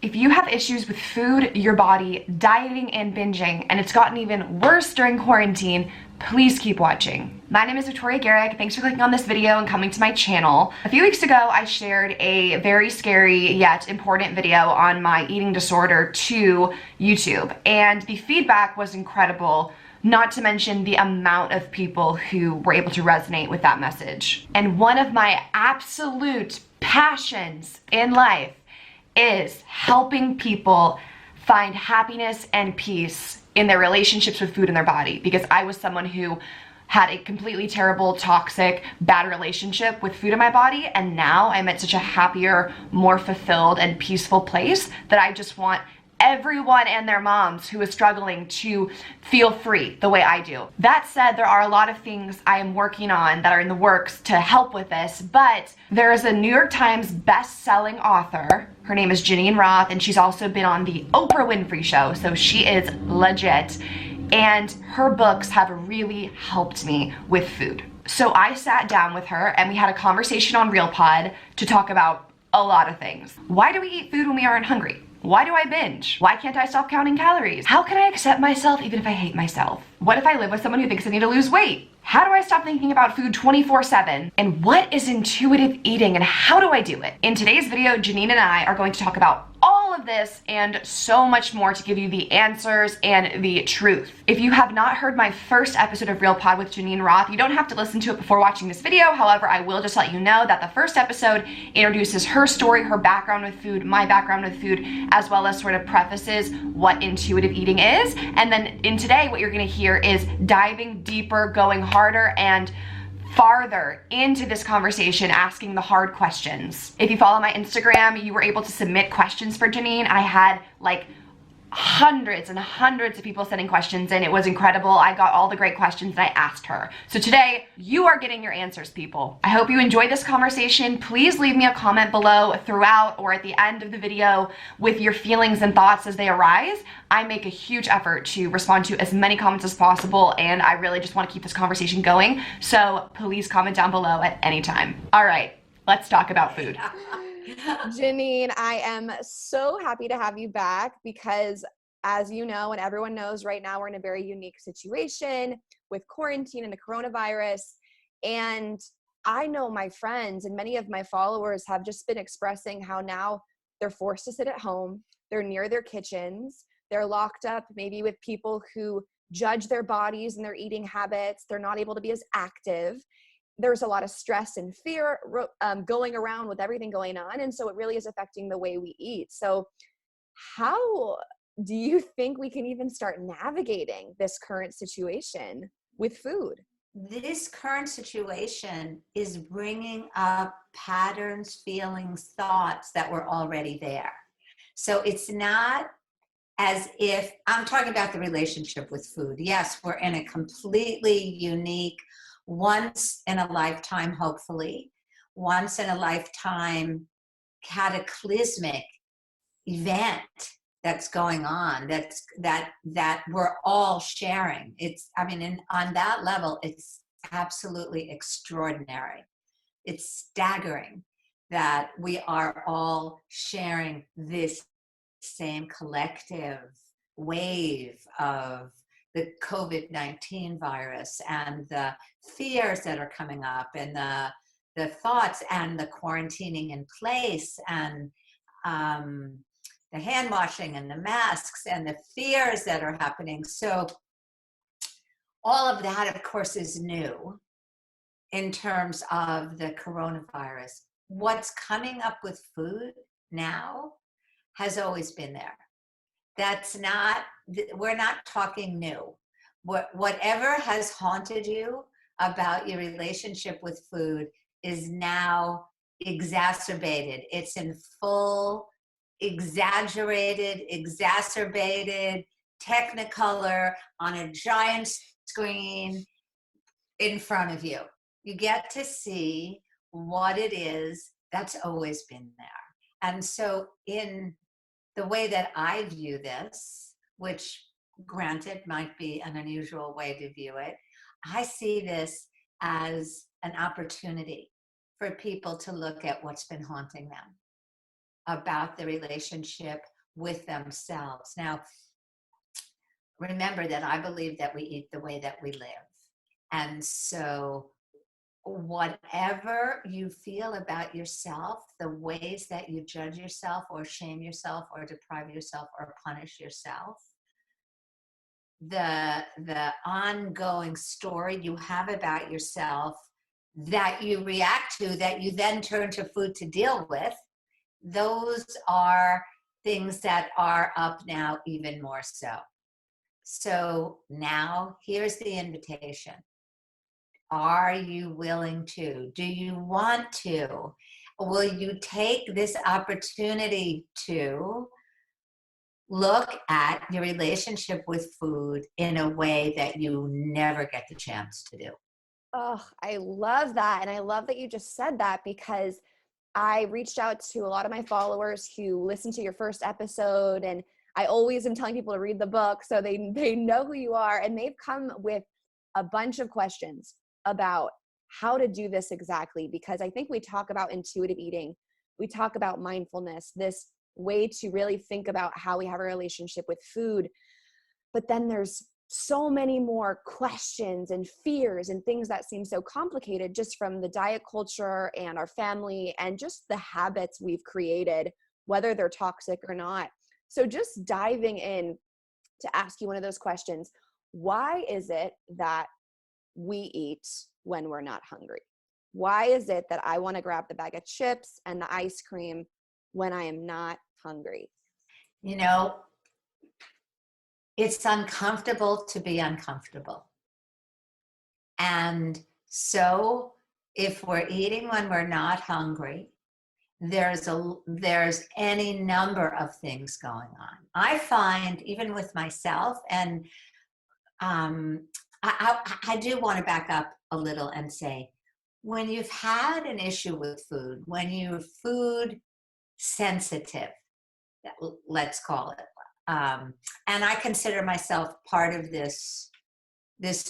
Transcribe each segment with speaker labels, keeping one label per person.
Speaker 1: If you have issues with food, your body, dieting, and binging, and it's gotten even worse during quarantine, please keep watching. My name is Victoria Garrick. Thanks for clicking on this video and coming to my channel. A few weeks ago, I shared a very scary yet important video on my eating disorder to YouTube, and the feedback was incredible, not to mention the amount of people who were able to resonate with that message. And one of my absolute passions in life is helping people find happiness and peace in their relationships with food and their body, because I was someone who had a completely terrible, toxic, bad relationship with food in my body, and now I'm at such a happier, more fulfilled and peaceful place that I just want everyone and their moms who is struggling to feel free the way I do. That said, there are a lot of things I am working on that are in the works to help with this, but there is a New York Times best-selling author. Her name is Geneen Roth, and she's also been on the Oprah Winfrey Show, so she is legit. And her books have really helped me with food. So I sat down with her and we had a conversation on RealPod to talk about a lot of things. Why do we eat food when we aren't hungry? Why do I binge? Why can't I stop counting calories? How can I accept myself even if I hate myself? What if I live with someone who thinks I need to lose weight? How do I stop thinking about food 24/7? And what is intuitive eating and how do I do it? In today's video, Geneen and I are going to talk about all of this and so much more to give you the answers and the truth. If you have not heard my first episode of Real Pod with Geneen Roth, you don't have to listen to it before watching this video. However, I will just let you know that the first episode introduces her story, her background with food, my background with food, as well as sort of prefaces what intuitive eating is. And then in today, what you're gonna hear is diving deeper, going harder, and farther into this conversation, asking the hard questions. If you follow my Instagram, you were able to submit questions for Geneen. I had like hundreds and hundreds of people sending questions in. It was incredible. I got all the great questions and I asked her. So today, you are getting your answers, people. I hope you enjoyed this conversation. Please leave me a comment below throughout or at the end of the video with your feelings and thoughts as they arise. I make a huge effort to respond to as many comments as possible, and I really just want to keep this conversation going. So please comment down below at any time. All right, let's talk about food.
Speaker 2: Geneen, I am so happy to have you back because, as you know, and everyone knows, right now we're in a very unique situation with quarantine and the coronavirus. And I know my friends and many of my followers have just been expressing how now they're forced to sit at home, they're near their kitchens, they're locked up maybe with people who judge their bodies and their eating habits, they're not able to be as active. There's a lot of stress and fear going around with everything going on. And so it really is affecting the way we eat. So how do you think we can even start navigating this current situation with food?
Speaker 3: This current situation is bringing up patterns, feelings, thoughts that were already there. So it's not as if, I'm talking about the relationship with food. Yes, we're in a completely unique, once in a lifetime, hopefully, once in a lifetime cataclysmic event that's going on, that we're all sharing. It's, I mean, on that level, it's absolutely extraordinary. It's staggering that we are all sharing this same collective wave of the COVID-19 virus and the fears that are coming up and the thoughts and the quarantining in place and the hand washing and the masks and the fears that are happening. So all of that, of course, is new in terms of the coronavirus. What's coming up with food now has always been there. That's not, we're not talking new. Whatever has haunted you about your relationship with food is now exacerbated. It's in full, exaggerated, exacerbated, technicolor on a giant screen in front of you. You get to see what it is that's always been there. And so in the way that I view this, which granted might be an unusual way to view it, I see this as an opportunity for people to look at what's been haunting them about the relationship with themselves. Now, remember that I believe that we eat the way that we live. And so whatever you feel about yourself, the ways that you judge yourself or shame yourself or deprive yourself or punish yourself, the ongoing story you have about yourself that you react to, that you then turn to food to deal with, those are things that are up now even more so. So now here's the invitation. Are you willing to? Do you want to? Will you take this opportunity to look at your relationship with food in a way that you never get the chance to do?
Speaker 2: Oh, I love that. And I love that you just said that, because I reached out to a lot of my followers who listened to your first episode, and I always am telling people to read the book so they know who you are, and they've come with a bunch of questions about how to do this exactly, because I think we talk about intuitive eating, we talk about mindfulness, this way to really think about how we have a relationship with food, but then there's so many more questions and fears and things that seem so complicated just from the diet culture and our family and just the habits we've created, whether they're toxic or not. So just diving in to ask you one of those questions, why is it that we eat when we're not hungry? Why is it that I want to grab the bag of chips and the ice cream when I am not hungry?
Speaker 3: You know, it's uncomfortable to be uncomfortable. And so if we're eating when we're not hungry, there's any number of things going on. I find, even with myself, and I do want to back up a little and say, when you've had an issue with food, when you're food sensitive, let's call it, and I consider myself part of this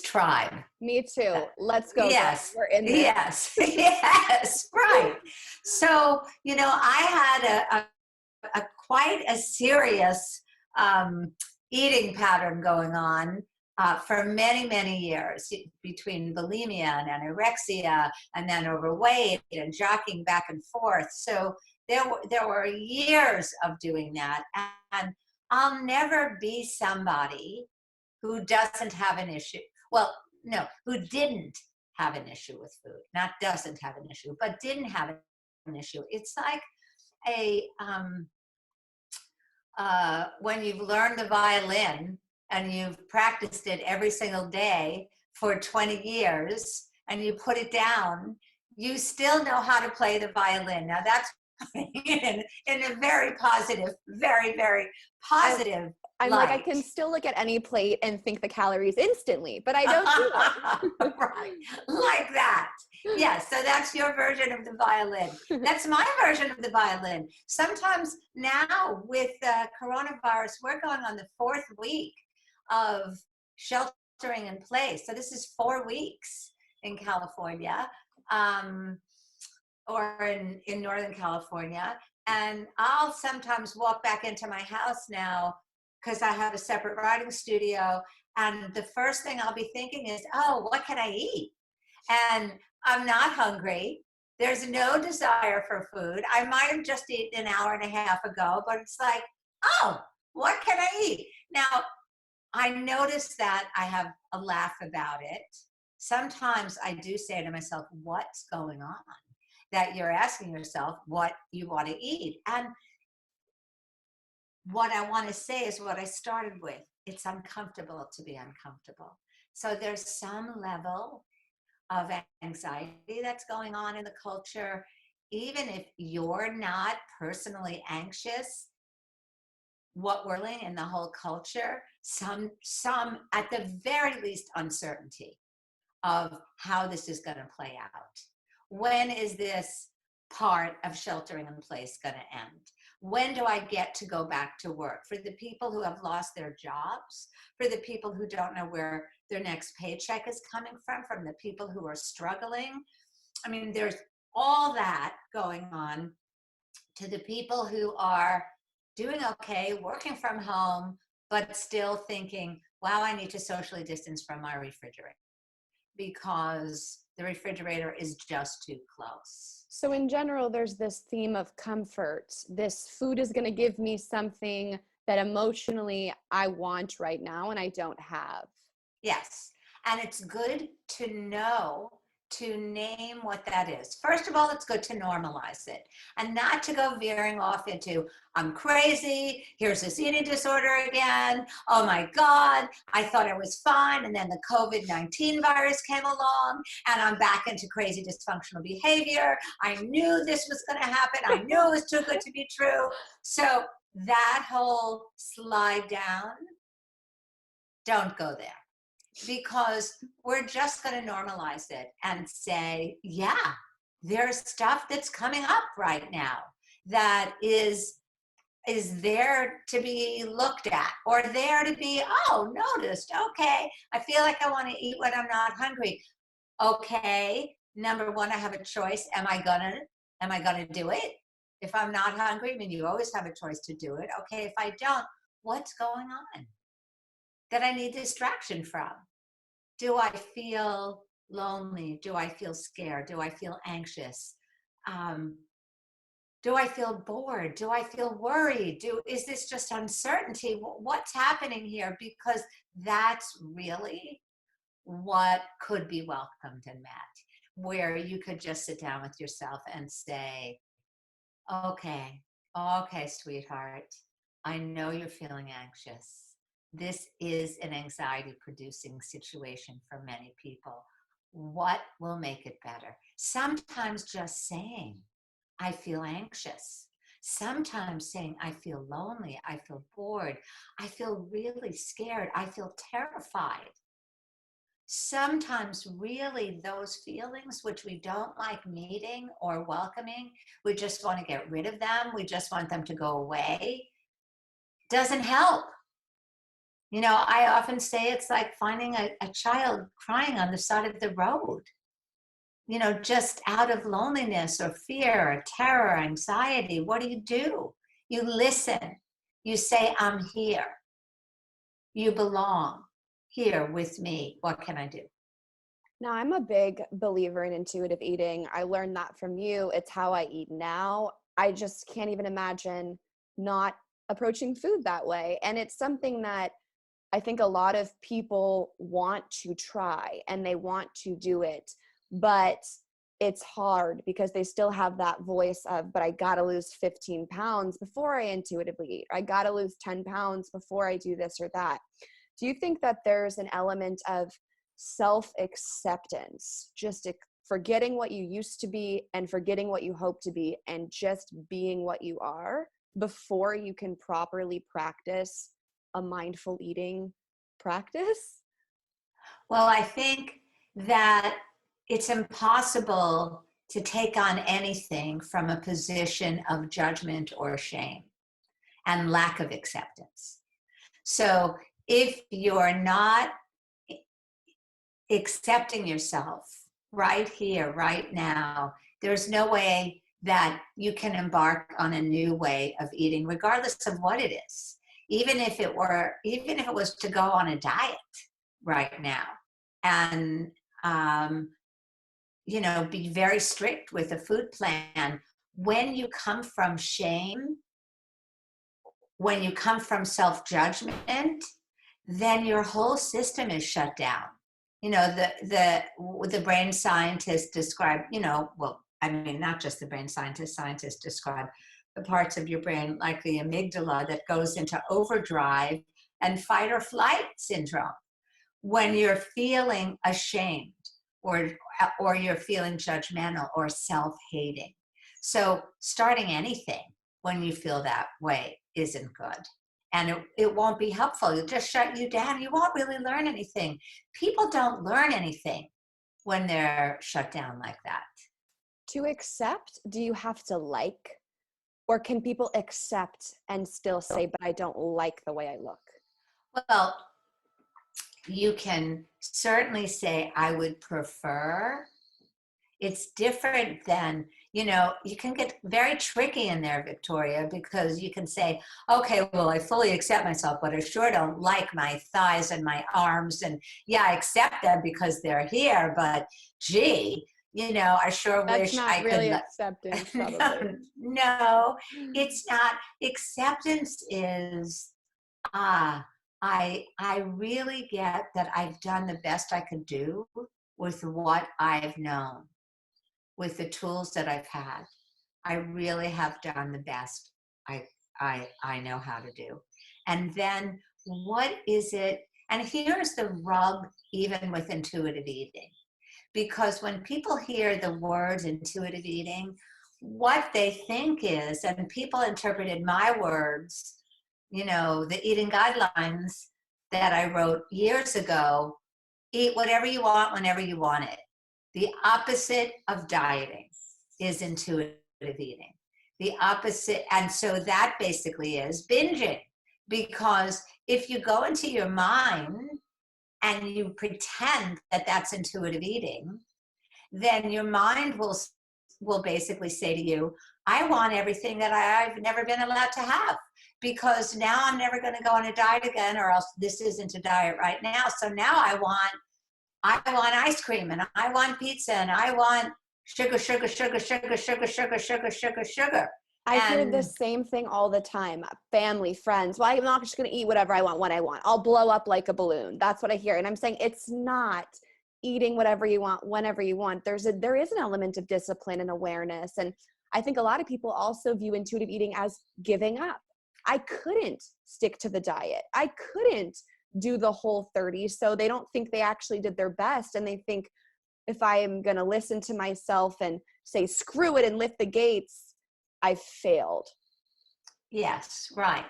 Speaker 3: tribe.
Speaker 2: Me too. Let's go.
Speaker 3: Yes.
Speaker 2: We're in this.
Speaker 3: Yes. Yes. Right. So, you know, I had a quite a serious eating pattern going on for many, many years, between bulimia and anorexia, and then overweight and jockeying back and forth. So there were years of doing that, and I'll never be somebody who doesn't have an issue. Well, no, who didn't have an issue with food. Not doesn't have an issue, but didn't have an issue. It's like when you've learned the violin and you've practiced it every single day for 20 years and you put it down, you still know how to play the violin. Now that's in a very positive, very, very positive
Speaker 2: I'm
Speaker 3: light.
Speaker 2: like, I can still look at any plate and think the calories instantly, but I don't do that.
Speaker 3: Right, like that. Yes, so that's your version of the violin. That's my version of the violin. Sometimes now with coronavirus, we're going on the 4th week of sheltering in place. So this is 4 weeks in California, or in Northern California. And I'll sometimes walk back into my house now because I have a separate writing studio. And the first thing I'll be thinking is, oh, what can I eat? And I'm not hungry. There's no desire for food. I might have just eaten an hour and a half ago, but it's like, oh, what can I eat? Now, I notice that I have a laugh about it. Sometimes I do say to myself, what's going on? That you're asking yourself what you want to eat. And what I want to say is what I started with. It's uncomfortable to be uncomfortable. So there's some level of anxiety that's going on in the culture. Even if you're not personally anxious, what we're learning in the whole culture, some at the very least uncertainty of how this is going to play out. When is this part of sheltering in place going to end? When do I get to go back to work? For the people who have lost their jobs, for the people who don't know where their next paycheck is coming from the people who are struggling. I mean, there's all that going on. To the people who are doing okay, working from home, but still thinking, wow, I need to socially distance from my refrigerator because the refrigerator is just too close.
Speaker 2: So in general, there's this theme of comfort. This food is going to give me something that emotionally I want right now and I don't have.
Speaker 3: Yes. And it's good to know, to name what that is. First of all, it's good to normalize it and not to go veering off into, I'm crazy, here's this eating disorder again, oh my God, I thought I was fine, and then the COVID-19 virus came along, and I'm back into crazy dysfunctional behavior. I knew this was going to happen. I knew it was too good to be true. So that whole slide down, don't go there. Because we're just going to normalize it and say, yeah, there's stuff that's coming up right now that is there to be looked at, or there to be, oh, noticed. Okay, I feel like I want to eat when I'm not hungry. Okay, number one, I have a choice. Am I gonna do it? If I'm not hungry, I mean, you always have a choice to do it. Okay, if I don't, what's going on that I need distraction from? Do I feel lonely? Do I feel scared? Do I feel anxious? Do I feel bored? Do I feel worried? Is this just uncertainty? What's happening here? Because that's really what could be welcomed and met, where you could just sit down with yourself and say, okay, okay, sweetheart, I know you're feeling anxious. This is an anxiety producing situation for many people. What will make it better? Sometimes just saying, I feel anxious. Sometimes saying, I feel lonely. I feel bored. I feel really scared. I feel terrified. Sometimes really those feelings which we don't like meeting or welcoming, we just want to get rid of them. We just want them to go away. Doesn't help. You know, I often say it's like finding a child crying on the side of the road, you know, just out of loneliness or fear or terror, anxiety. What do? You listen. You say, I'm here. You belong here with me. What can I do?
Speaker 2: Now, I'm a big believer in intuitive eating. I learned that from you. It's how I eat now. I just can't even imagine not approaching food that way. And it's something that I think a lot of people want to try and they want to do it, but it's hard because they still have that voice of, but I got to lose 15 pounds before I intuitively eat. I got to lose 10 pounds before I do this or that. Do you think that there's an element of self-acceptance, just forgetting what you used to be and forgetting what you hope to be and just being what you are before you can properly practice a mindful eating practice?
Speaker 3: Well, I think that it's impossible to take on anything from a position of judgment or shame and lack of acceptance. So if you're not accepting yourself right here, right now, there's no way that you can embark on a new way of eating, regardless of what it is. Even if it was to go on a diet right now and, you know, be very strict with a food plan. When you come from shame, when you come from self-judgment, then your whole system is shut down. You know, the brain scientists describe, you know, well, I mean, not just the brain scientists describe the parts of your brain like the amygdala that goes into overdrive and fight or flight syndrome. When you're feeling ashamed or you're feeling judgmental or self-hating. So starting anything when you feel that way isn't good. And it won't be helpful. It'll just shut you down. You won't really learn anything. People don't learn anything when they're shut down like that.
Speaker 2: To accept, do you have to like, or can people accept and still say, but I don't like the way I look?
Speaker 3: Well, you can certainly say, I would prefer. It's different than, you can get very tricky in there, Victoria, because you can say, okay, well, I fully accept myself, but I sure don't like my thighs and my arms. And yeah, I accept them because they're here, but gee, I sure
Speaker 2: That's
Speaker 3: wish I
Speaker 2: not
Speaker 3: could.
Speaker 2: really acceptance, probably.
Speaker 3: No, it's not. Acceptance is, I really get that I've done the best I could do with what I've known, with the tools that I've had. I really have done the best I know how to do. And then what is it? And here's the rub, even with intuitive eating, because when people hear the words intuitive eating, what they think is, and people interpreted my words, the eating guidelines that I wrote years ago: eat whatever you want whenever you want it. The opposite of dieting is intuitive eating. The opposite, and so that basically is binging. Because if you go into your mind and you pretend that that's intuitive eating, then your mind will basically say to you, I want everything that I've never been allowed to have, because now I'm never going to go on a diet again, or else this isn't a diet right now. So now I want ice cream, and I want pizza, and I want sugar, sugar, sugar, sugar, sugar, sugar, sugar, sugar, sugar.
Speaker 2: I hear the same thing all the time. Family, friends. Well, I'm not just going to eat whatever I want when I want. I'll blow up like a balloon. That's what I hear. And I'm saying it's not eating whatever you want whenever you want. There is an element of discipline and awareness. And I think a lot of people also view intuitive eating as giving up. I couldn't stick to the diet. I couldn't do the Whole30. So they don't think they actually did their best. And they think, if I am going to listen to myself and say, screw it and lift the gates, I failed.
Speaker 3: Yes, right.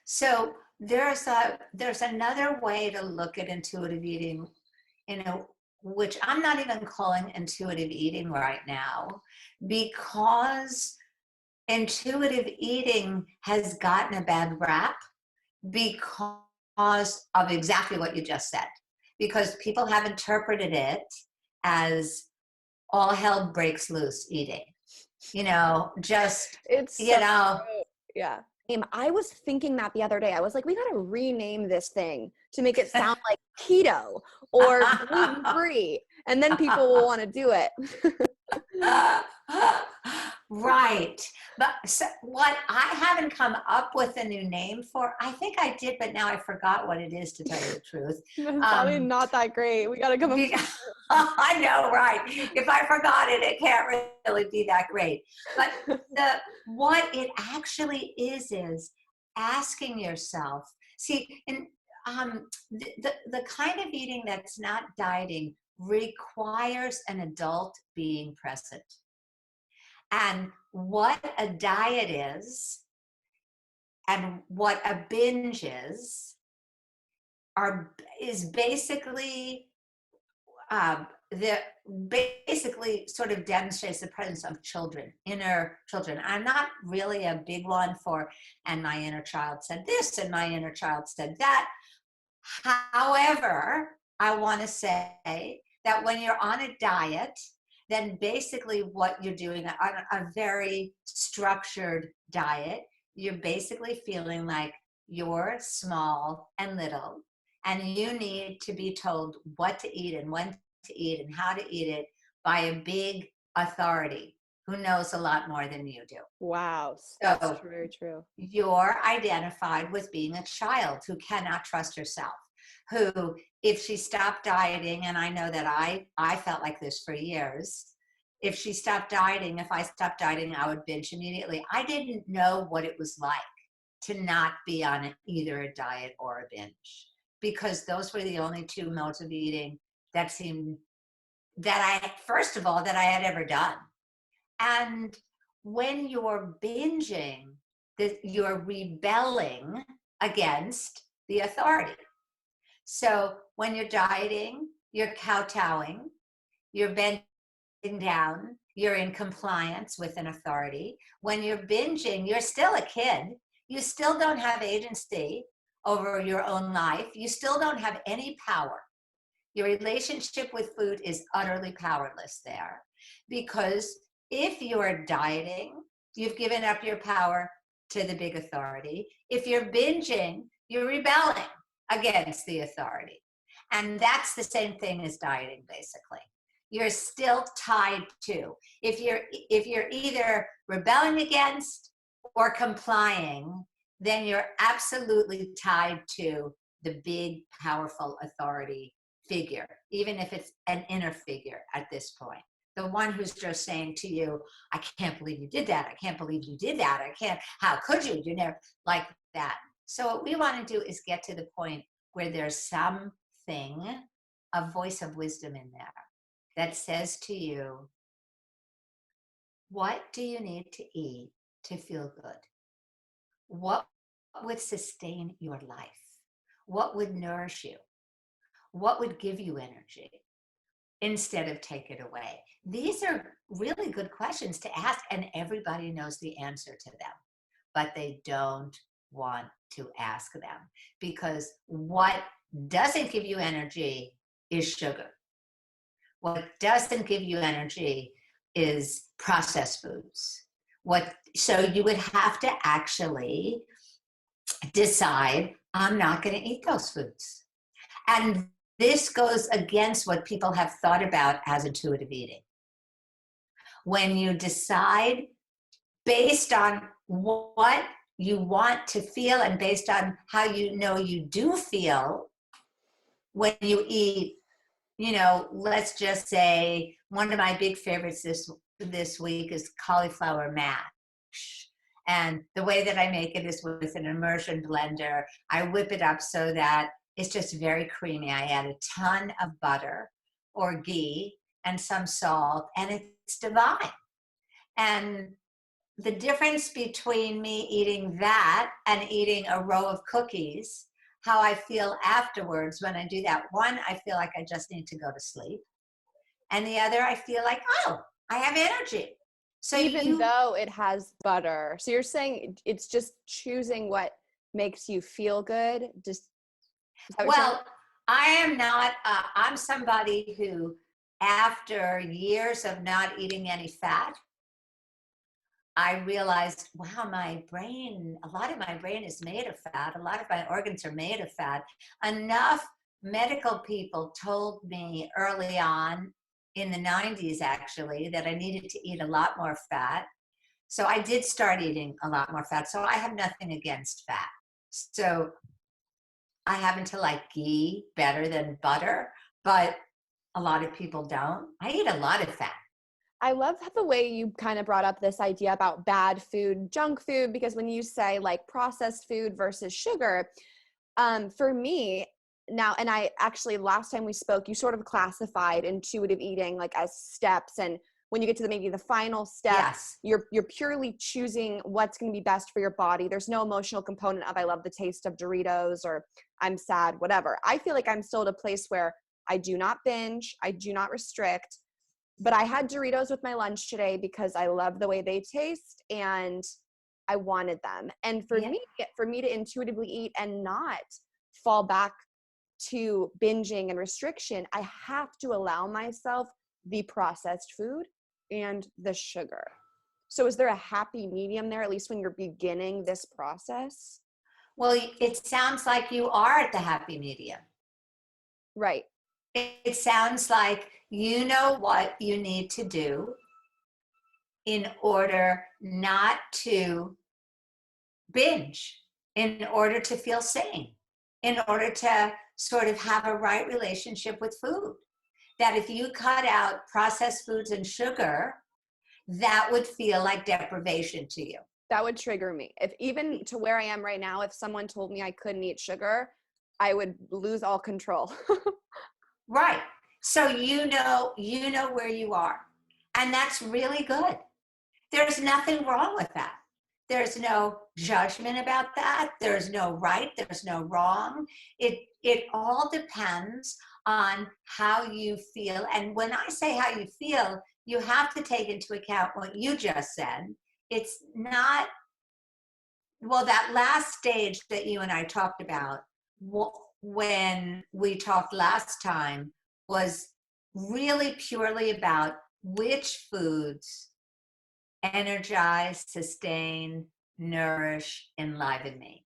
Speaker 3: So there's another way to look at intuitive eating, which I'm not even calling intuitive eating right now, because intuitive eating has gotten a bad rap because of exactly what you just said. Because people have interpreted it as all hell breaks loose eating. Just,
Speaker 2: it's so true. Yeah. I was thinking that the other day. I was like, we got to rename this thing to make it sound like keto or gluten-free. And then people will want to do it.
Speaker 3: Right. But so what I haven't come up with a new name for, I think I did, but now I forgot what it is, to tell you the truth.
Speaker 2: Probably not that great. We got to come up with
Speaker 3: I know, right. If I forgot it, it can't really be that great. But what it actually is asking yourself, see, and the kind of eating that's not dieting requires an adult being present. And what a diet is and what a binge is basically basically sort of demonstrates the presence of children, inner children. I'm not really a big one for, and my inner child said this, and my inner child said that. However, I want to say that when you're on a diet, then basically what you're doing on a very structured diet, you're basically feeling like you're small and little, and you need to be told what to eat and when to eat and how to eat it by a big authority who knows a lot more than you do.
Speaker 2: Wow, that's very true.
Speaker 3: You're identified with being a child who cannot trust herself, who, if she stopped dieting, and I know that I felt like this for years, if she stopped dieting, if I stopped dieting, I would binge immediately. I didn't know what it was like to not be on either a diet or a binge, because those were the only two modes of eating that seemed, first of all, that I had ever done. And when you're binging, you're rebelling against the authority. So when you're dieting, you're kowtowing, you're bending down, you're in compliance with an authority. When you're binging, you're still a kid. You still don't have agency over your own life. You still don't have any power. Your relationship with food is utterly powerless there, because if you're dieting, you've given up your power to the big authority. If you're binging, you're rebelling against the authority. And that's the same thing as dieting, basically. You're still tied to. If you're either rebelling against or complying, then you're absolutely tied to the big, powerful authority figure, even if it's an inner figure at this point. The one who's just saying to you, I can't believe you did that. I can't believe you did that. I can't, how could you? You never, like that. So what we want to do is get to the point where there's something, a voice of wisdom in there that says to you, what do you need to eat to feel good? What would sustain your life? What would nourish you? What would give you energy instead of take it away? These are really good questions to ask, and everybody knows the answer to them, but they don't want to ask them, because what doesn't give you energy is sugar. What doesn't give you energy is processed foods. So you would have to actually decide, I'm not going to eat those foods. And this goes against what people have thought about as intuitive eating. When you decide based on what you want to feel and based on how you know you do feel when you eat, let's just say one of my big favorites this week is cauliflower mash. And the way that I make it is with an immersion blender. I whip it up so that it's just very creamy. I add a ton of butter or ghee and some salt, and it's divine. And the difference between me eating that and eating a row of cookies, how I feel afterwards when I do that. One, I feel like I just need to go to sleep. And the other, I feel like, oh, I have energy. So
Speaker 2: even though it has butter. So you're saying it's just choosing what makes you feel good?
Speaker 3: Well, I am not, I'm somebody who, after years of not eating any fat, I realized, wow, my brain, a lot of my brain is made of fat. A lot of my organs are made of fat. Enough medical people told me early on, in the 90s actually, that I needed to eat a lot more fat. So I did start eating a lot more fat. So I have nothing against fat. So I happen to like ghee better than butter, but a lot of people don't. I eat a lot of fat.
Speaker 2: I love the way you kind of brought up this idea about bad food, junk food, because when you say like processed food versus sugar, for me now, and I actually, last time we spoke, you sort of classified intuitive eating like as steps. And when you get to maybe the final step,
Speaker 3: Yes.
Speaker 2: you're purely choosing what's going to be best for your body. There's no emotional component of, I love the taste of Doritos, or I'm sad, whatever. I feel like I'm still at a place where I do not binge, I do not restrict. But I had Doritos with my lunch today because I love the way they taste and I wanted them. And for me to intuitively eat and not fall back to binging and restriction, I have to allow myself the processed food and the sugar. So is there a happy medium there, at least when you're beginning this process?
Speaker 3: Well, it sounds like you are at the happy medium.
Speaker 2: Right.
Speaker 3: It sounds like you know what you need to do in order not to binge, in order to feel sane, in order to sort of have a right relationship with food. That if you cut out processed foods and sugar, that would feel like deprivation to you.
Speaker 2: That would trigger me. If even to where I am right now, if someone told me I couldn't eat sugar, I would lose all control.
Speaker 3: Right. So you know where you are. And that's really good. There's nothing wrong with that. There's no judgment about that. There's no right. There's no wrong. It all depends on how you feel. And when I say how you feel, you have to take into account what you just said. It's not, well, that last stage that you and I talked about when we talked last time was really purely about which foods energize, sustain, nourish, enliven me.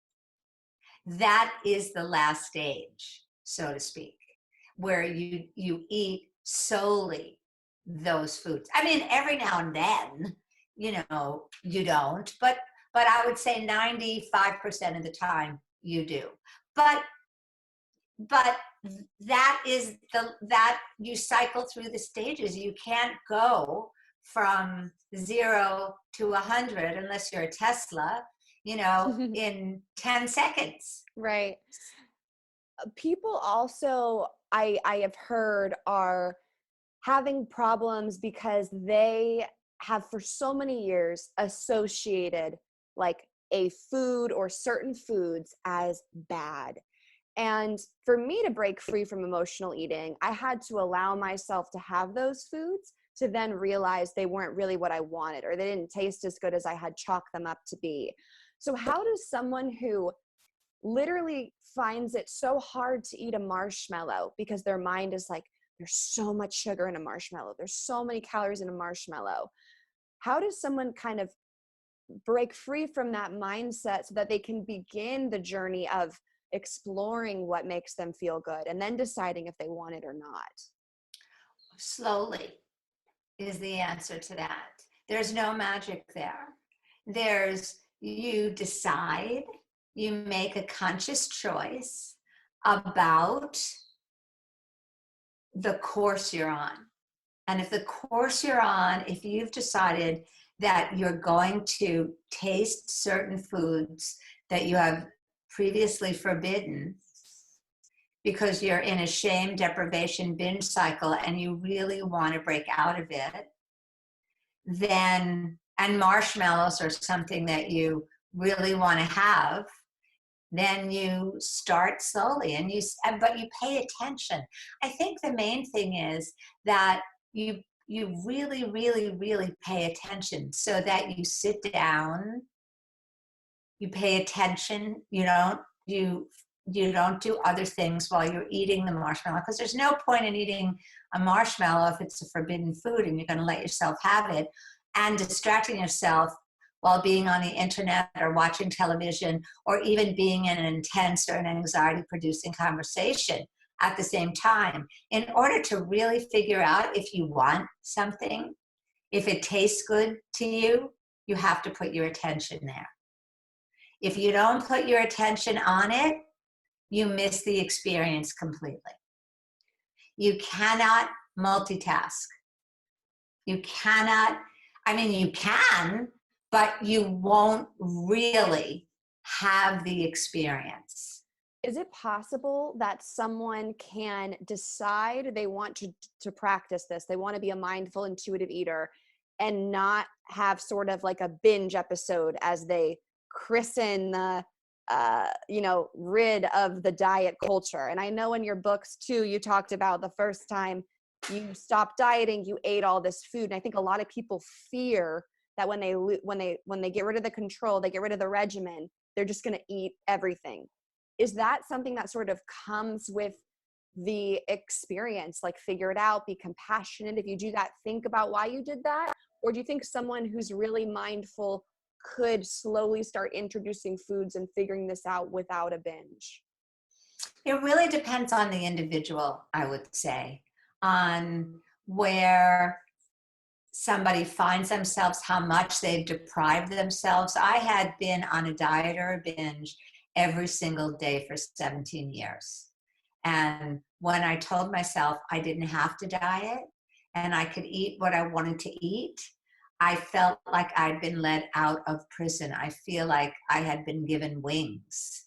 Speaker 3: That is the last stage, so to speak, where you eat solely those foods. I mean, every now and then, you know, you don't, but I would say 95% of the time you do. But that is that you cycle through the stages. You can't go from 0 to 100 unless you're a Tesla, you know, in 10 seconds.
Speaker 2: Right. People also, I have heard, are having problems because they have for so many years associated like a food or certain foods as bad. And for me to break free from emotional eating, I had to allow myself to have those foods to then realize they weren't really what I wanted, or they didn't taste as good as I had chalked them up to be. So how does someone who literally finds it so hard to eat a marshmallow because their mind is like, there's so much sugar in a marshmallow, there's so many calories in a marshmallow, how does someone kind of break free from that mindset so that they can begin the journey of exploring what makes them feel good and then deciding if they want it or not?
Speaker 3: Slowly is the answer to that. There's no magic there. There's, you decide, you make a conscious choice about the course you're on. And if the course you're on, if you've decided that you're going to taste certain foods that you have previously forbidden because you're in a shame, deprivation, binge cycle, and you really want to break out of it, then, and marshmallows are something that you really want to have, then you start slowly but you pay attention. I think the main thing is that you really, really, really pay attention, so that you sit down, you pay attention, you don't do other things while you're eating the marshmallow, because there's no point in eating a marshmallow if it's a forbidden food and you're going to let yourself have it, and distracting yourself while being on the internet or watching television, or even being in an intense or an anxiety-producing conversation at the same time. In order to really figure out if you want something, if it tastes good to you, you have to put your attention there. If you don't put your attention on it, you miss the experience completely. You cannot multitask. You cannot, I mean, you can, but you won't really have the experience.
Speaker 2: Is it possible that someone can decide they want to practice this, they want to be a mindful, intuitive eater, and not have sort of like a binge episode as they christen the rid of the diet culture? And I know in your books too, you talked about the first time you stopped dieting, you ate all this food. And I think a lot of people fear that when they get rid of the control, they get rid of the regimen, they're just going to eat everything. Is that something that sort of comes with the experience? Like, figure it out, be compassionate. If you do that, think about why you did that. Or do you think someone who's really mindful could slowly start introducing foods and figuring this out without a binge?
Speaker 3: It really depends on the individual, I would say, on where somebody finds themselves, how much they've deprived themselves. I had been on a diet or a binge every single day for 17 years. And when I told myself I didn't have to diet and I could eat what I wanted to eat, I felt like I'd been let out of prison. I feel like I had been given wings.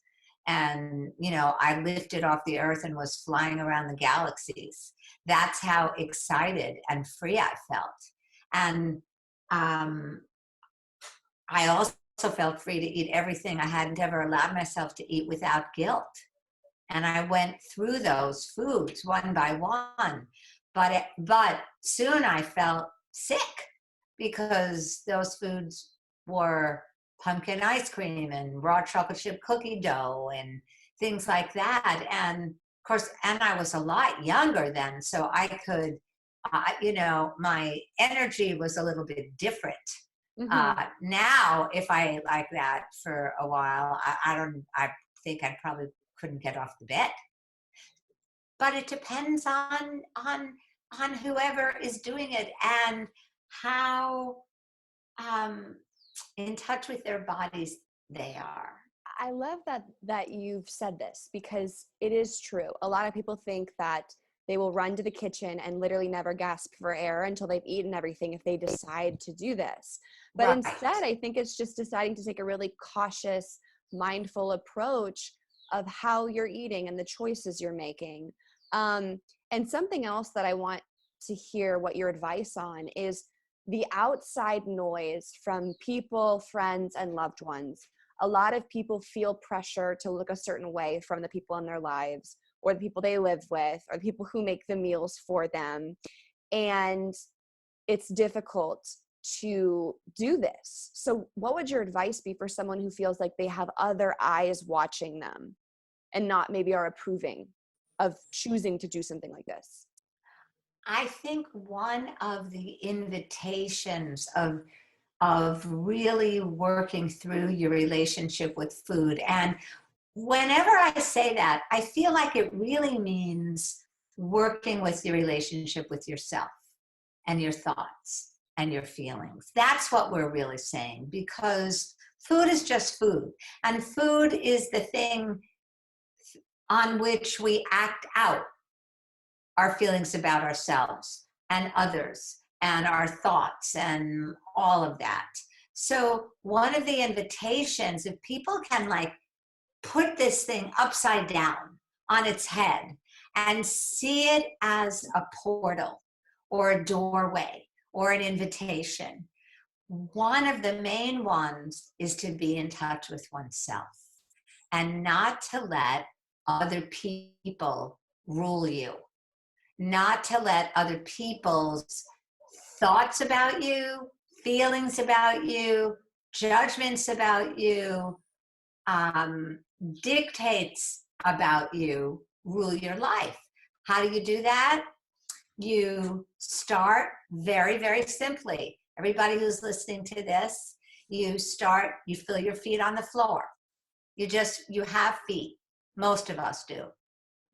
Speaker 3: And, you know, I lifted off the earth and was flying around the galaxies. That's how excited and free I felt. And I also felt free to eat everything I hadn't ever allowed myself to eat without guilt. And I went through those foods one by one. But soon I felt sick because those foods were pumpkin ice cream and raw chocolate chip cookie dough and things like that. And of course, and I was a lot younger then, so I could, my energy was a little bit different Now, if I like that for a while, I think I probably couldn't get off the bed. But it depends on whoever is doing it and how in touch with their bodies they are.
Speaker 2: I love that you've said this, because it is true. A lot of people think that they will run to the kitchen and literally never gasp for air until they've eaten everything if they decide to do this. But
Speaker 3: Right.
Speaker 2: instead, I think it's just deciding to take a really cautious, mindful approach of how you're eating and the choices you're making. And something else that I want to hear what your advice on is the outside noise from people, friends, and loved ones. A lot of people feel pressure to look a certain way from the people in their lives, or the people they live with, or the people who make the meals for them. And it's difficult to do this. So what would your advice be for someone who feels like they have other eyes watching them and not maybe are approving of choosing to do something like this?
Speaker 3: I think one of the invitations of really working through your relationship with food, and whenever I say that, I feel like it really means working with your relationship with yourself and your thoughts and your feelings. That's what we're really saying, because food is just food, and food is the thing on which we act out our feelings about ourselves and others and our thoughts and all of that. So one of the invitations, if people can like put this thing upside down on its head and see it as a portal or a doorway or an invitation, one of the main ones is to be in touch with oneself and not to let other people rule you, not to let other people's thoughts about you, feelings about you, judgments about you, dictates about you rule your life. How do you do that? You start very, very simply. Everybody who's listening to this, you feel your feet on the floor. You have feet. Most of us do.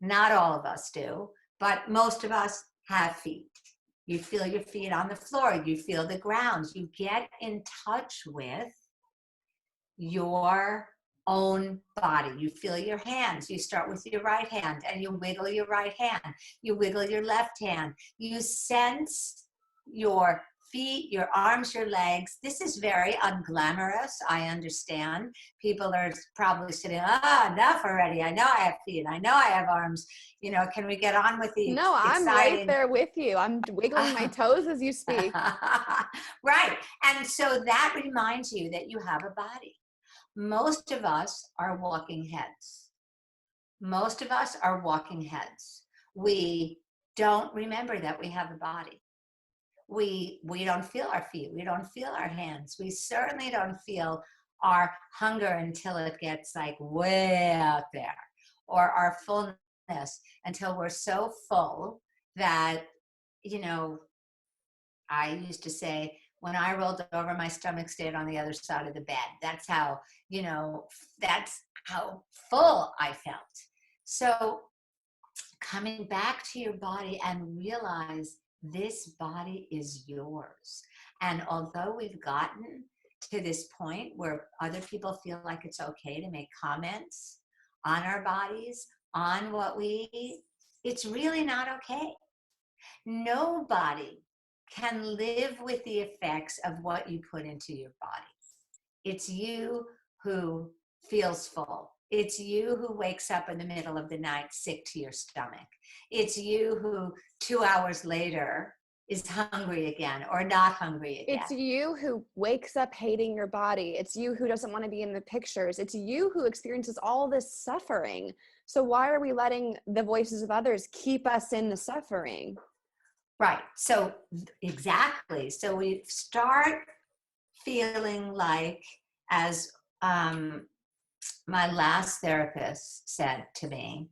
Speaker 3: Not all of us do, but most of us have feet. You feel your feet on the floor. You feel the ground. You get in touch with your own body. You feel your hands. You start with your right hand and you wiggle your right hand. You wiggle your left hand. You sense your feet, your arms, your legs. This is very unglamorous. I understand. People are probably sitting, enough already. I know I have feet. I know I have arms. You know, can we get on with the
Speaker 2: No, I'm
Speaker 3: exciting...
Speaker 2: right there with you. I'm wiggling my toes as you speak.
Speaker 3: Right. And so that reminds you that you have a body. Most of us are walking heads. Most of us are walking heads. We don't remember that we have a body. We don't feel our feet. We don't feel our hands. We certainly don't feel our hunger until it gets like way out there, or our fullness until we're so full that, you know, I used to say, when I rolled over, my stomach stayed on the other side of the bed. That's how, you know, that's how full I felt. So coming back to your body and realize this body is yours. And although we've gotten to this point where other people feel like it's okay to make comments on our bodies, on what we eat, it's really not okay. Nobody can live with the effects of what you put into your body. It's you who feels full. It's you who wakes up in the middle of the night sick to your stomach. It's you who 2 hours later is hungry again or not hungry again.
Speaker 2: It's you who wakes up hating your body. It's you who doesn't want to be in the pictures. It's you who experiences all this suffering. So why are we letting the voices of others keep us in the suffering?
Speaker 3: Right. So exactly. So we start feeling like, as my last therapist said to me,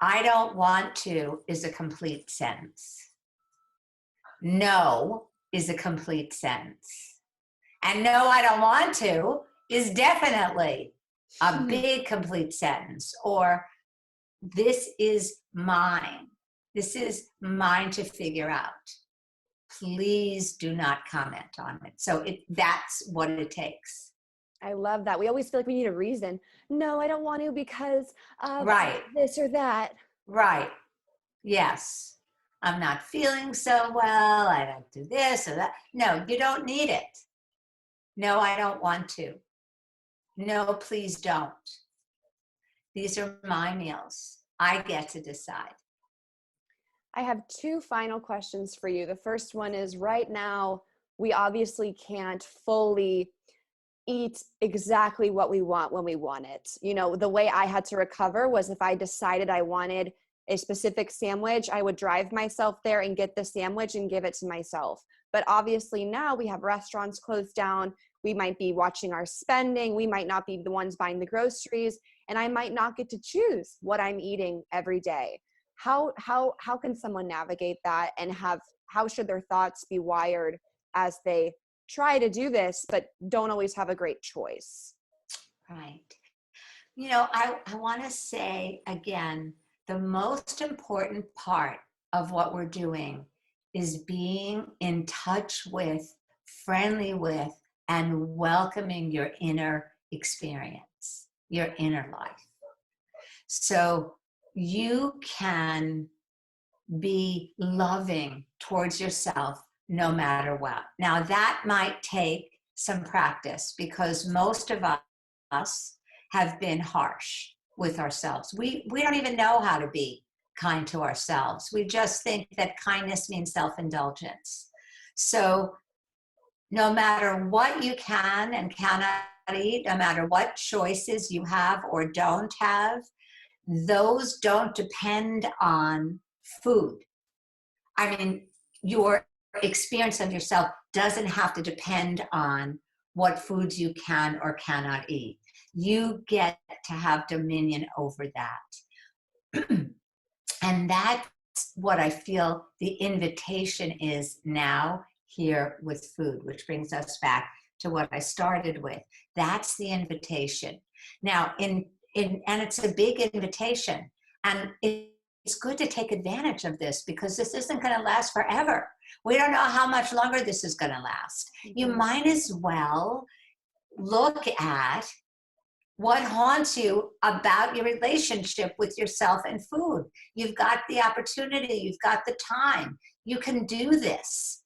Speaker 3: I don't want to is a complete sentence. No is a complete sentence. And no, I don't want to is definitely a big complete sentence. Or this is mine. This is mine to figure out. Please do not comment on it. So that's what it takes.
Speaker 2: I love that. We always feel like we need a reason. No, I don't want to because of
Speaker 3: Right.
Speaker 2: this or that.
Speaker 3: Right. Yes. I'm not feeling so well. I don't do this or that. No, you don't need it. No, I don't want to. No, please don't. These are my meals. I get to decide.
Speaker 2: I have two final questions for you. The first one is, right now, we obviously can't fully eat exactly what we want when we want it. You know, the way I had to recover was if I decided I wanted a specific sandwich, I would drive myself there and get the sandwich and give it to myself. But obviously now we have restaurants closed down. We might be watching our spending. We might not be the ones buying the groceries, and I might not get to choose what I'm eating every day. How can someone navigate that, and how should their thoughts be wired as they try to do this, but don't always have a great choice?
Speaker 3: Right. You know, I want to say again, the most important part of what we're doing is being in touch with, friendly with, and welcoming your inner experience, your inner life. So you can be loving towards yourself no matter what. Now, that might take some practice because most of us have been harsh with ourselves. We don't even know how to be kind to ourselves. We just think that kindness means self-indulgence. So no matter what you can and cannot eat, no matter what choices you have or don't have, those don't depend on food. I mean, your experience of yourself doesn't have to depend on what foods you can or cannot eat. You get to have dominion over that. And that's what I feel the invitation is now here with food, which brings us back to what I started with. That's the invitation. Now, and it's a big invitation. And it's good to take advantage of this because this isn't going to last forever. We don't know how much longer this is going to last. You might as well look at what haunts you about your relationship with yourself and food. You've got the opportunity, you've got the time. You can do this.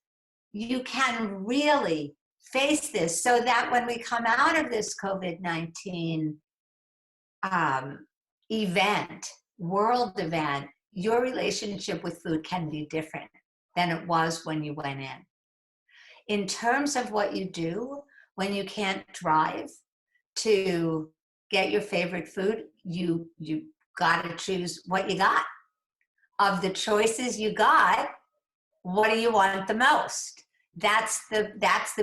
Speaker 3: You can really face this so that when we come out of this COVID-19 event, world event, your relationship with food can be different than it was when you went in. In terms of what you do when you can't drive to get your favorite food, you got to choose what you got. Of the choices you got, what do you want the most? That's the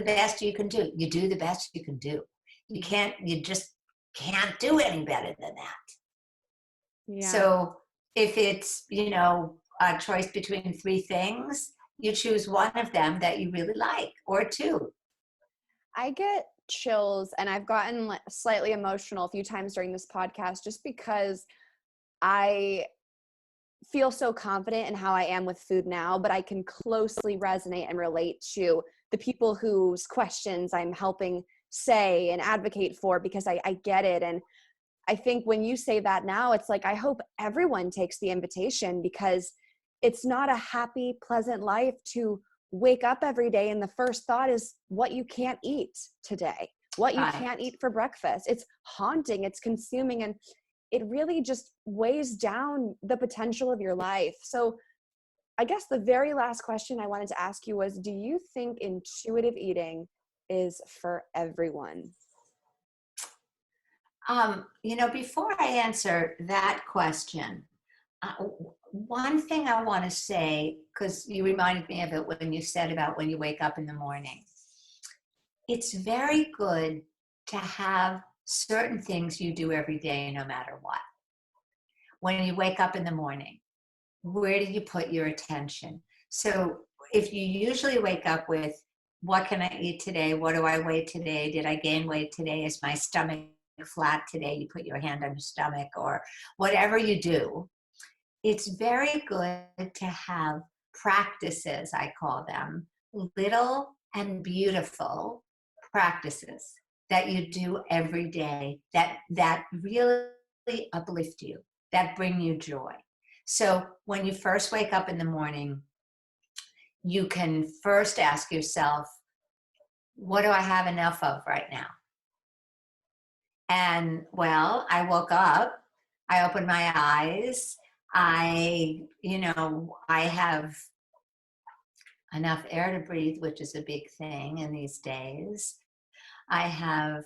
Speaker 3: best you can do. You do the best you can do. You just can't do any better than that. Yeah. So if it's, a choice between 3 things, you choose one of them that you really like, or 2.
Speaker 2: I get chills, and I've gotten slightly emotional a few times during this podcast just because I feel so confident in how I am with food now, but I can closely resonate and relate to the people whose questions I'm helping say and advocate for, because I get it. And I think when you say that now, it's like, I hope everyone takes the invitation, because it's not a happy, pleasant life to wake up every day and the first thought is what you can't eat today, what you can't eat for breakfast. It's haunting, it's consuming, and it really just weighs down the potential of your life. So I guess the very last question I wanted to ask you was, do you think intuitive eating is for everyone?
Speaker 3: Before I answer that question, one thing I want to say, because you reminded me of it when you said about when you wake up in the morning. It's very good to have certain things you do every day, no matter what. When you wake up in the morning, where do you put your attention? So if you usually wake up with what can I eat today? What do I weigh today? Did I gain weight today? Is my stomach flat today? You put your hand on your stomach, or whatever you do. It's very good to have practices, I call them, little and beautiful practices that you do every day that really uplift you, that bring you joy. So when you first wake up in the morning, you can first ask yourself, what do I have enough of right now? And well, I woke up, I opened my eyes, I have enough air to breathe, which is a big thing in these days. I have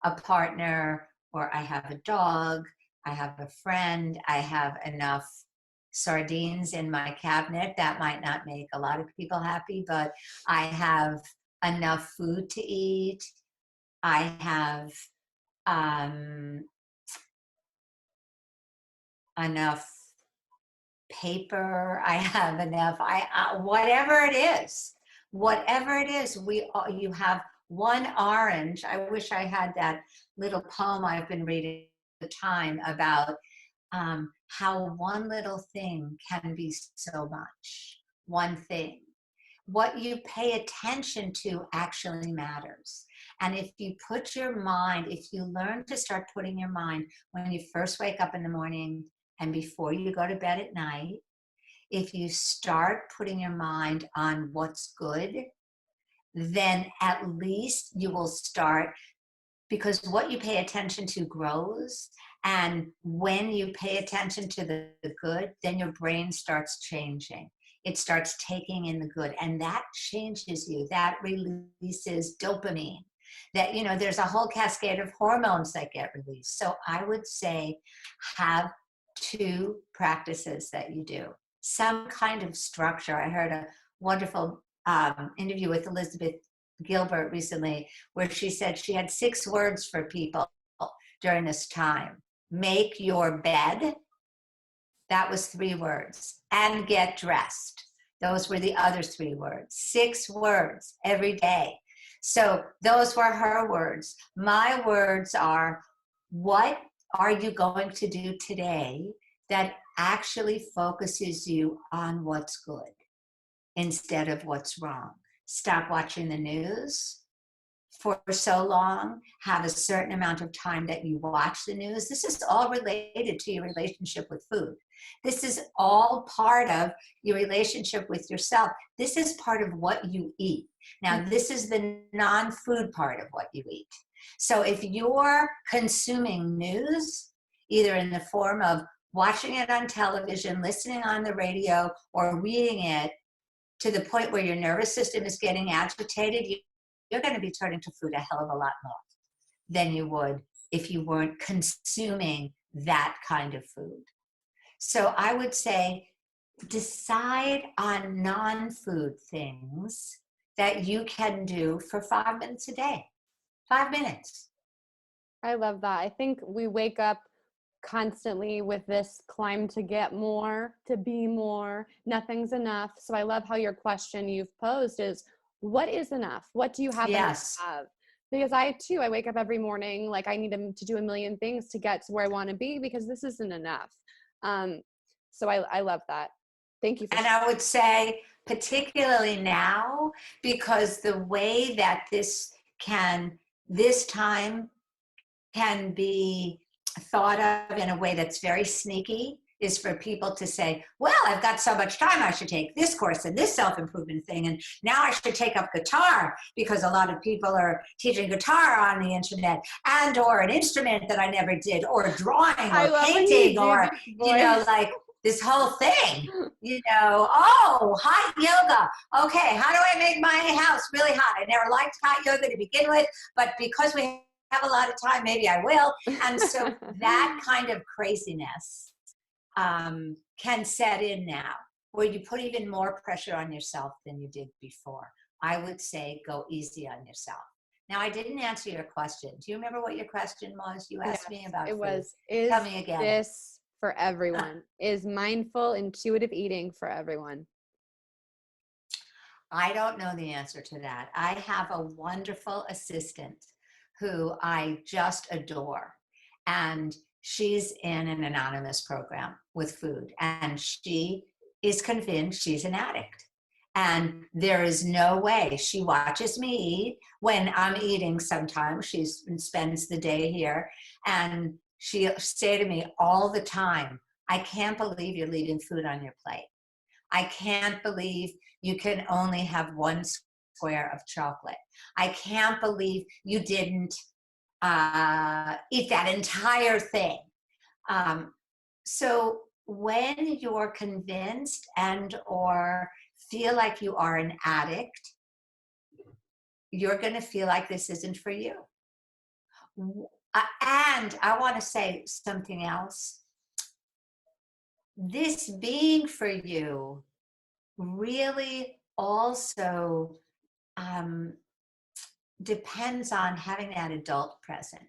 Speaker 3: a partner, or I have a dog, I have a friend, I have enough sardines in my cabinet. That might not make a lot of people happy, but I have enough food to eat. I have enough paper. I have enough. Whatever it is, you have one orange. I wish I had that little poem I've been reading all the time about how one little thing can be so much. One thing. What you pay attention to actually matters. And if you learn to start putting your mind when you first wake up in the morning and before you go to bed at night, if you start putting your mind on what's good, then at least you will start, because what you pay attention to grows. And when you pay attention to the good, then your brain starts changing. It starts taking in the good, and that changes you. That releases dopamine. That, there's a whole cascade of hormones that get released. So I would say have 2 practices that you do. Some kind of structure. I heard a wonderful interview with Elizabeth Gilbert recently, where she said she had 6 words for people during this time. Make your bed. That was 3 words. And get dressed. Those were the other 3 words. 6 words every day. So those were her words. My words are, what are you going to do today that actually focuses you on what's good instead of what's wrong? Stop watching the news for so long. Have a certain amount of time that you watch the news. This is all related to your relationship with food. This is all part of your relationship with yourself. This is part of what you eat. Now, this is the non-food part of what you eat. So if you're consuming news, either in the form of watching it on television, listening on the radio, or reading it, to the point where your nervous system is getting agitated, you're going to be turning to food a hell of a lot more than you would if you weren't consuming that kind of food. So I would say decide on non-food things that you can do for 5 minutes a day. 5 minutes.
Speaker 2: I love that. I think we wake up constantly with this climb to get more, to be more, nothing's enough. So I love how your question you've posed is, what is enough? What do you have
Speaker 3: Yes.
Speaker 2: enough of? Because I wake up every morning like I need to do a million things to get to where I want to be, because this isn't enough. So I love that. Thank you for
Speaker 3: sharing. I would say particularly now, because the way that this time can be thought of in a way that's very sneaky is for people to say, well, I've got so much time, I should take this course and this self-improvement thing, and now I should take up guitar, because a lot of people are teaching guitar on the internet, and or an instrument that I never did, or drawing, or painting, or like this whole thing, hot yoga. Okay, how do I make my house really hot? I never liked hot yoga to begin with, but because we have a lot of time, maybe I will. And so that kind of craziness can set in now, where you put even more pressure on yourself than you did before. I would say go easy on yourself. Now, I didn't answer your question. Do you remember what your question was? You asked me about food. Tell me again.
Speaker 2: This for everyone? Is mindful, intuitive eating for everyone?
Speaker 3: I don't know the answer to that. I have a wonderful assistant who I just adore. And she's in an anonymous program with food. And she is convinced she's an addict. And there is no way. She watches me eat. When I'm eating sometimes, she spends the day here. And she'll say to me all the time, I can't believe you're leaving food on your plate. I can't believe you can only have one square of chocolate. I can't believe you didn't eat that entire thing. So when you're convinced and or feel like you are an addict, you're going to feel like this isn't for you. And I want to say something else. This being for you really also depends on having that adult present,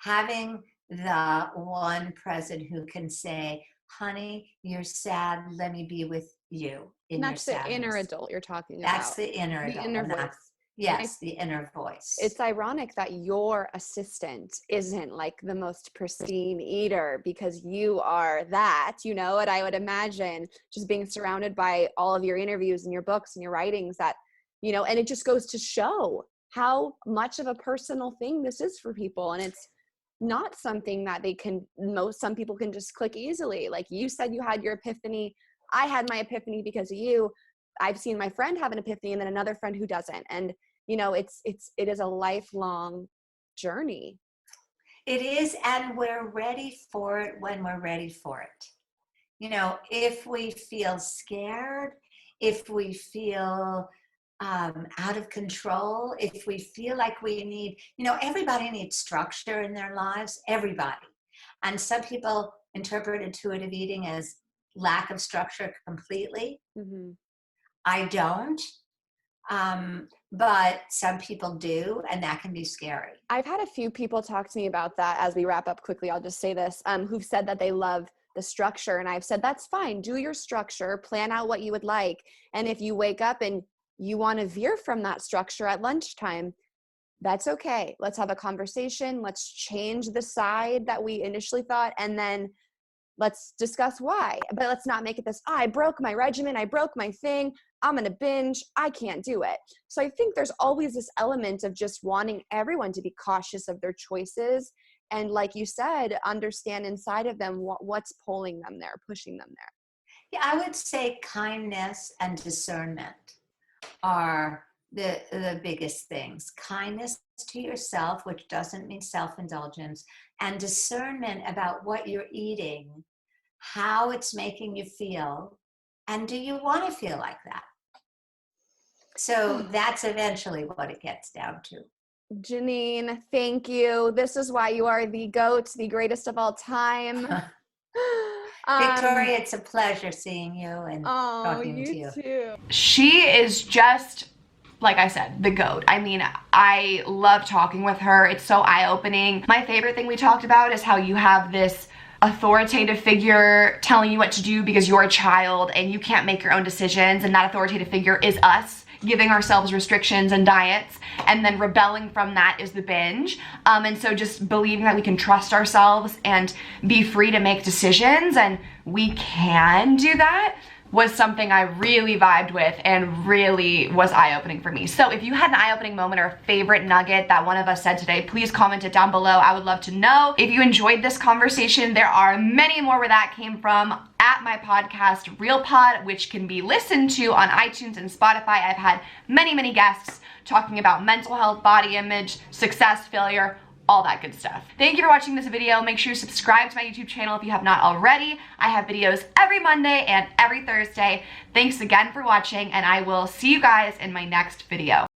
Speaker 3: having the one present who can say, honey, you're sad, let me be with you in your sadness.
Speaker 2: That's the inner adult you're talking about.
Speaker 3: That's the inner adult.
Speaker 2: The inner voice.
Speaker 3: Yes, the inner voice.
Speaker 2: It's ironic that your assistant isn't like the most pristine eater because you are that, you know, and I would imagine just being surrounded by all of your interviews and your books and your writings that, you know, and it just goes to show how much of a personal thing this is for people. And it's not something that some people can just click easily. Like you said, you had your epiphany. I had my epiphany because of you. I've seen my friend have an epiphany and then another friend who doesn't. And, you know, it is a lifelong journey.
Speaker 3: It is. And we're ready for it when we're ready for it. You know, if we feel scared, if we feel out of control, if we feel like we need, you know, everybody needs structure in their lives, everybody. And some people interpret intuitive eating as lack of structure completely. Mm-hmm. I don't, but some people do, and that can be scary.
Speaker 2: I've had a few people talk to me about that. As we wrap up quickly, I'll just say this, who've said that they love the structure. And I've said, that's fine. Do your structure, plan out what you would like. And if you wake up and you want to veer from that structure at lunchtime, that's okay. Let's have a conversation. Let's change the side that we initially thought. And then let's discuss why, but let's not make it this, I broke my regimen. I broke my thing. I'm going to binge. I can't do it. So I think there's always this element of just wanting everyone to be cautious of their choices. And like you said, understand inside of them what's pulling them there, pushing them there.
Speaker 3: Yeah, I would say kindness and discernment are the biggest things. Kindness to yourself, which doesn't mean self-indulgence, and discernment about what you're eating, how it's making you feel, and do you want to feel like that? So that's eventually what it gets down to.
Speaker 2: Geneen, thank you. This is why you are the GOAT, the greatest of all time.
Speaker 3: Victoria, it's a pleasure seeing you and talking to you.
Speaker 2: Too.
Speaker 1: She is just, like I said, the GOAT. I mean, I love talking with her. It's so eye-opening. My favorite thing we talked about is how you have this authoritative figure telling you what to do because you're a child and you can't make your own decisions, and that authoritative figure is us, giving ourselves restrictions and diets, and then rebelling from that is the binge. And so just believing that we can trust ourselves and be free to make decisions, and we can do that, was something I really vibed with and really was eye-opening for me. So if you had an eye-opening moment or a favorite nugget that one of us said today, please comment it down below. I would love to know. If you enjoyed this conversation, there are many more where that came from at my podcast, Real Pod, which can be listened to on iTunes and Spotify. I've had many guests talking about mental health, body image, success, failure, all that good stuff. Thank you for watching this video. Make sure you subscribe to my YouTube channel if you have not already. I have videos every Monday and every Thursday. Thanks again for watching, and I will see you guys in my next video.